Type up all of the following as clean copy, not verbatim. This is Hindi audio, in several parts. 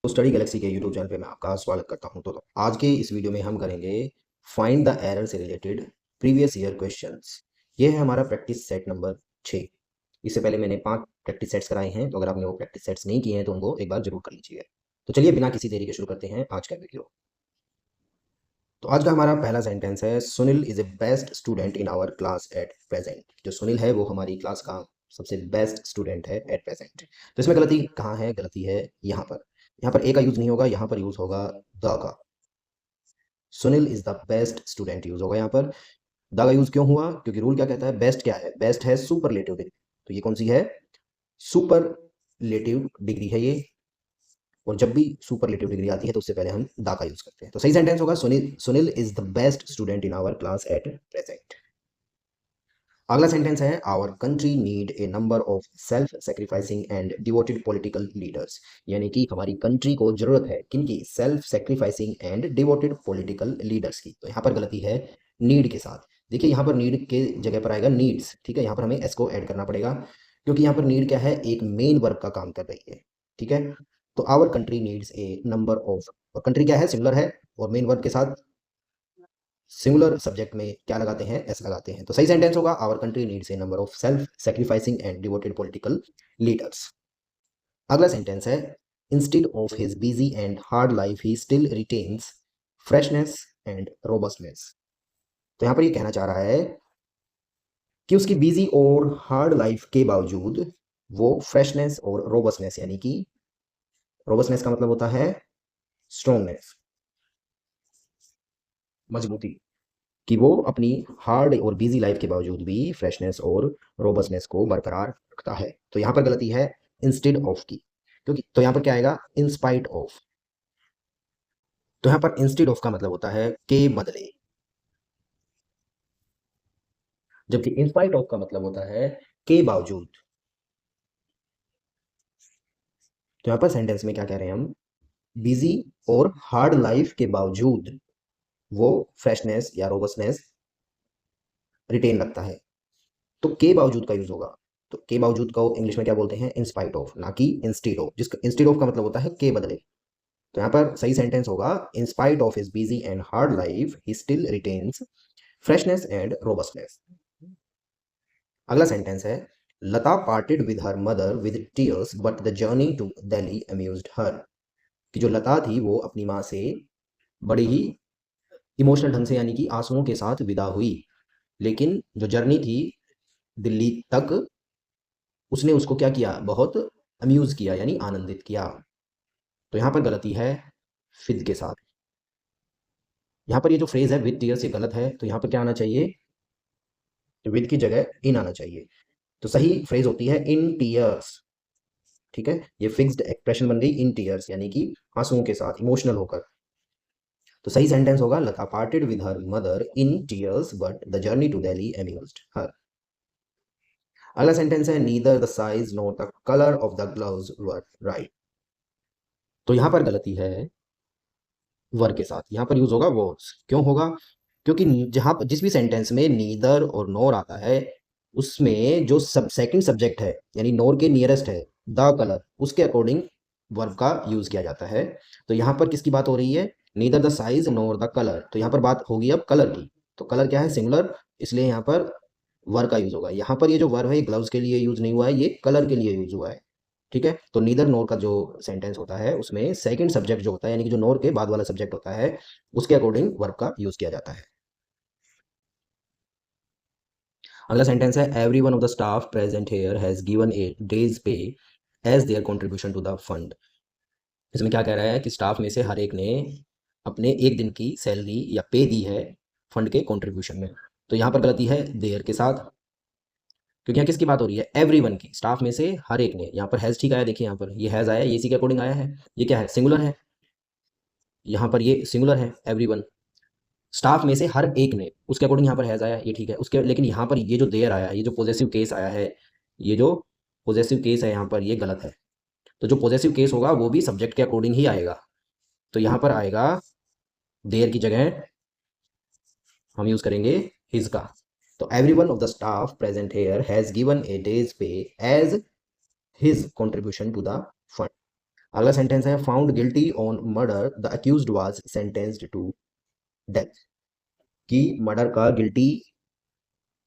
तो स्टडी गैलेक्सी के यूट्यूब चैनल पे मैं आपका स्वागत करता हूं। तो आज के इस वीडियो में हम करेंगे फाइंड द एरर से रिलेटेड प्रीवियस ईयर क्वेश्चंस। ये है हमारा प्रैक्टिस सेट नंबर 6। इससे पहले मैंने 5 प्रैक्टिस सेट्स कराए हैं, तो अगर आपने वो प्रैक्टिस सेट्स नहीं किए हैं तो उनको एक बार जरूर कर लीजिए। तो चलिए बिना किसी देरी के शुरू करते हैं आज का वीडियो। तो आज का हमारा पहला सेंटेंस है, Sunil is a best student in our class at present. जो सुनील है वो हमारी क्लास का सबसे बेस्ट स्टूडेंट है एट प्रेजेंट। तो इसमें गलती कहाँ है? गलती है यहाँ पर। यहाँ पर ए का यूज नहीं होगा, यहाँ पर यूज होगा द का। Sunil is the best student use होगा यहाँ पर। द का यूज क्यों हुआ? क्योंकि रूल क्या कहता है, बेस्ट क्या है? बेस्ट है सुपरलेटिव डिग्री। तो ये कौन सी है? सुपरलेटिव डिग्री है ये। और जब भी सुपरलेटिव डिग्री आती है तो उससे पहले हम दा का यूज करते हैं। तो सही सेंटेंस होगा, Sunil is the best student in our class at present. अगला सेंटेंस है, our country need a number of self sacrificing and devoted political leaders. यानी कि हमारी कंट्री को जरूरत है किनकी? Self sacrificing and devoted political leaders की। तो यहाँ पर गलती है नीड के साथ। देखिए यहाँ पर नीड के जगह पर आएगा नीड्स। ठीक है, यहाँ पर हमें एस को ऐड करना पड़ेगा, क्योंकि यहाँ पर नीड क्या है? एक मेन वर्क का काम कर रही है। ठीक है, तो our country needs a number of, और कंट्री क्या है? सिंगुलर है, और मेन वर्ब के साथ सिंगुलर सब्जेक्ट में क्या लगाते हैं? एस लगाते हैं। तो सही सेंटेंस होगा, our country needs a number of self sacrificing and devoted political leaders. अगला सेंटेंस है, instead of his busy and hard life he still retains freshness and robustness. तो यहाँ पर ये कहना चाह रहा है कि उसकी बिजी और हार्ड लाइफ के बावजूद वो फ्रेशनेस और रोबस्टनेस, यानी कि रोबस्टनेस का मतलब होता है स्ट्रोंगनेस, मजबूती, कि वो अपनी हार्ड और बिजी लाइफ के बावजूद भी फ्रेशनेस और रोबस्टनेस को बरकरार रखता है। तो यहाँ पर गलती है इंस्टेड ऑफ की, क्योंकि तो यहाँ पर क्या आएगा? इन स्पाइट ऑफ। तो यहाँ पर इंस्टेड ऑफ का मतलब होता है के बदले, जबकि इन स्पाइट ऑफ का मतलब होता है के बावजूद। तो यहाँ पर सेंटेंस में क्या कह रहे हैं हम? बिजी और हार्ड लाइफ के बावजूद वो फ्रेशनेस या रोबस्टनेस रिटेन रखता है। तो के बावजूद का यूज होगा। तो के बावजूद को इंग्लिश में क्या बोलते हैं? इन स्पाइट ऑफ, ना कि इंस्टेड ऑफ। जिसका इंस्टेड ऑफ का मतलब होता है के बदले। तो यहाँ पर सही सेंटेंस होगा, in spite of his busy and hard life he still retains freshness and robustness. अगला सेंटेंस है, Lata parted with her mother with tears but the journey to Delhi amused her. कि जो लता थी वो अपनी माँ से बड़ी ही इमोशनल ढंग से, यानी कि आंसुओं के साथ विदा हुई, लेकिन जो जर्नी थी दिल्ली तक, उसने उसको क्या किया? बहुत अम्यूज किया, यानी आनंदित किया। तो यहाँ पर गलती है फिद के साथ। यहाँ पर ये जो फ्रेज है विद टीयर्स, ये गलत है। तो यहाँ पर क्या आना चाहिए? विद की जगह इन आना चाहिए। तो सही फ्रेज होती है इन टीयर्स। ठीक है, ये फिक्स्ड एक्सप्रेशन बन गई इन टीयर्स, यानी कि आंसुओं के साथ, इमोशनल होकर। तो सही सेंटेंस होगा, Lata parted with her mother in tears but the journey to Delhi amused her. अगला सेंटेंस है, neither the size nor the colour of the gloves were right. तो यहाँ पर गलती है वर के साथ। यहाँ पर यूज होगा वर्ड्स। क्यों होगा? क्योंकि जहाँ जिस भी सेंटेंस में नीदर और नोर आता है, उसमें जो सब सेकंड सब्जेक्ट है, यानी नोर के नियरेस्ट है द कलर, उसके अकॉर्डिंग वर्ब का यूज किया जाता है। तो यहाँ पर किसकी बात हो रही है? Neither the size NOR the colour. तो यहाँ पर बात होगी अब कलर की। तो कलर क्या है? सिंगुलर, इसलिए यहाँ पर वर का यूज होगा। यहाँ पर ये जो वर्ब है, ग्लव्स के लिए यूज नहीं हुआ है, ये कलर के लिए यूज हुआ है। ठीक है, तो नीदर नोर का जो सेंटेंस होता है उसमें सेकंड सब्जेक्ट जो होता है, यानी कि जो नोर के बाद वाला सब्जेक्ट होता है, उसके अकॉर्डिंग वर्ब का यूज किया जाता है। अगला सेंटेंस है, every one of the staff present here has given a day's pay as their contribution to the fund. इसमें क्या कह रहा है कि स्टाफ में से हर एक ने अपने एक दिन की सैलरी या पे दी है फंड के कंट्रीब्यूशन में। तो यहाँ पर गलती है देयर के साथ, क्योंकि यहाँ किसकी बात हो रही है? एवरीवन की, स्टाफ में से हर एक ने। यहाँ पर हैज ठीक आया, देखिए यहाँ पर ये हैज आया, ये इसी के अकॉर्डिंग आया है। ये क्या है? सिंगुलर है। यहाँ पर ये सिंगुलर है एवरीवन। स्टाफ में से हर एक ने, उसके अकॉर्डिंग यहाँ पर हैज आया, ये ठीक है उसके। लेकिन यहाँ पर ये जो देयर आया, ये जो पॉजेसिव केस आया है, ये जो पॉजेसिव केस है यहाँ पर, ये गलत है। तो जो पॉजेसिव केस होगा वो भी सब्जेक्ट के अकॉर्डिंग ही आएगा। तो यहाँ पर आएगा देयर की जगह हम यूज करेंगे हिज का। तो every one of the staff present here has given a day's pay as his contribution to the fund. अगला सेंटेंस है found guilty on murder the accused was sentenced to death. कि मर्डर का गिल्टी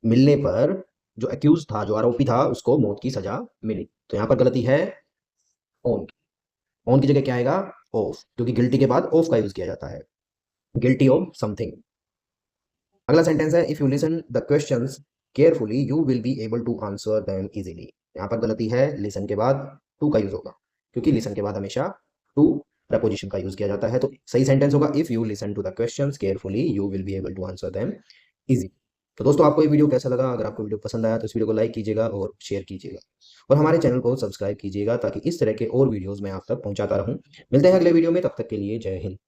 मिलने पर जो अक्यूज था, जो आरोपी था, उसको मौत की सजा मिली। तो यहाँ पर गलती है ऑन। ऑन की जगह क्या आएगा? ऑफ, क्योंकि गिल्टी के बाद ऑफ का यूज किया जाता है। Guilty of something. अगला सेंटेंस है if you listen the questions carefully you will be able to answer them easily. यहाँ पर गलती है, लिसन के बाद टू का यूज होगा, क्योंकि लिसन के बाद हमेशा टू प्रपोजिशन का यूज किया जाता है। तो सही सेंटेंस होगा if you listen to the questions carefully you will be able to answer them easy. तो दोस्तों, आपको ये वीडियो कैसा लगा? अगर आपको वीडियो पसंद आया तो इस वीडियो को लाइक कीजिएगा और शेयर कीजिएगा, और हमारे चैनल को सब्सक्राइब कीजिएगा, ताकि इस तरह के और वीडियोस मैं आप तक पहुंचाता रहूं। मिलते हैं अगले वीडियो में, तब तक के लिए जय हिंद।